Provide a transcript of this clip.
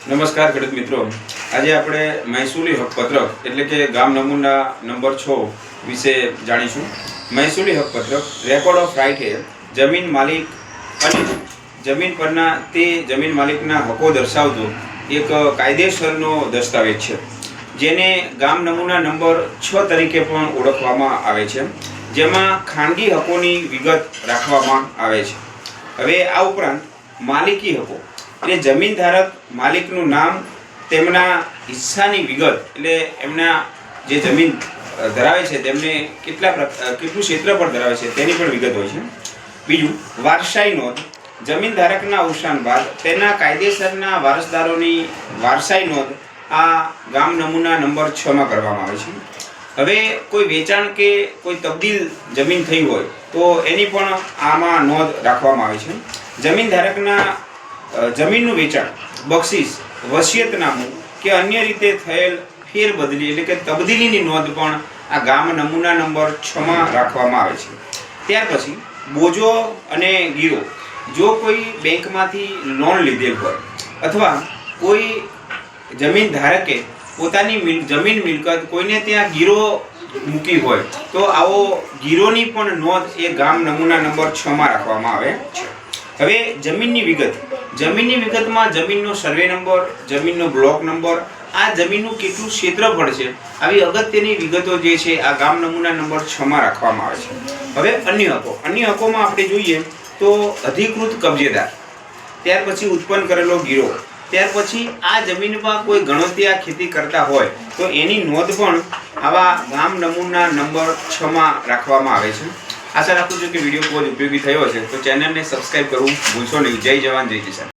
નમસ્કાર ખેડૂત મિત્રો, આજે આપણે મહેસૂલી હકપત્રક એટલે કે ગામ નમૂના નંબર 6 વિશે જાણીશું। મહેસૂલી હકપત્રક રેકોર્ડ ઓફ રાઇટ એ જમીન માલિક અને જમીન પરના તે જમીન માલિકના હકો દર્શાવતો એક કાયદેસરનો દસ્તાવેજ છે, જેને ગામ નમૂના નંબર 6 તરીકે પણ ઓળખવામાં આવે છે, જેમાં ખાનગી હકોની વિગત રાખવામાં આવે છે। હવે આ ઉપરાંત માલિકી હકો એટલે જમીન ધારક માલિકનું નામ, તેમના હિસ્સાની વિગત એટલે એમના જે જમીન ધરાવે છે તેમને કેટલું ક્ષેત્રફળ ધરાવે છે તેની પણ વિગત હોય છે। બીજું વારસાઈ નોંધ, જમીન ધારકના અવસાન બાદ તેના કાયદેસરના વારસદારોની વારસાઈ નોંધ આ ગામ નમૂના નંબર 6 માં કરવામાં આવે છે। હવે કોઈ વેચાણ કે કોઈ તબદીલ જમીન થઈ હોય તો એની પણ આમાં નોંધ રાખવામાં આવે છે। જમીન ધારકના જમીનનું વેચાણ, બક્ષિસ, વસિયતનામું કે અન્ય રીતે થયેલ ફેરબદલી એટલે કે તબદીલીની નોંધ પણ આ ગામ નમૂના નંબર 6 માં રાખવામાં આવે છે। ત્યાર પછી બોજો અને ગીરો, જો કોઈ બેંકમાંથી લોન લીધેલ હોય અથવા કોઈ જમીન ધારકે પોતાની જમીન મિલકત કોઈને ત્યાં ગીરો મૂકી હોય તો આવો ગીરોની પણ નોંધ એ ગામ નમૂના નંબર 6 માં રાખવામાં આવે છે। હવે જમીનની વિગત, જમીનની વિગતમાં જમીનનો સર્વે નંબર, જમીનનો બ્લોક નંબર, આ જમીનનું કેટલું ક્ષેત્રફળ છે, આવી અગત્યની વિગતો જે છે આ ગામ નમૂના નંબર 6 માં રાખવામાં આવે છે। હવે અન્ય હકોમાં આપણે જોઈએ તો અધિકૃત કબજેદાર, ત્યાર પછી ઉત્પન્ન કરેલો ગીરો, ત્યાર પછી આ જમીનમાં કોઈ ગણોતિયા ખેતી કરતા હોય તો એની નોંધ પણ આવા ગામ નમૂના નંબર 6 માં રાખવામાં આવે છે। આશા રાખું છું કે વિડીયો ખૂબ જ ઉપયોગી થયો હશે, તો ચેનલને સબસ્ક્રાઇબ કરવું ભૂલશો નહીં। જય જવાન, જય કિસાન।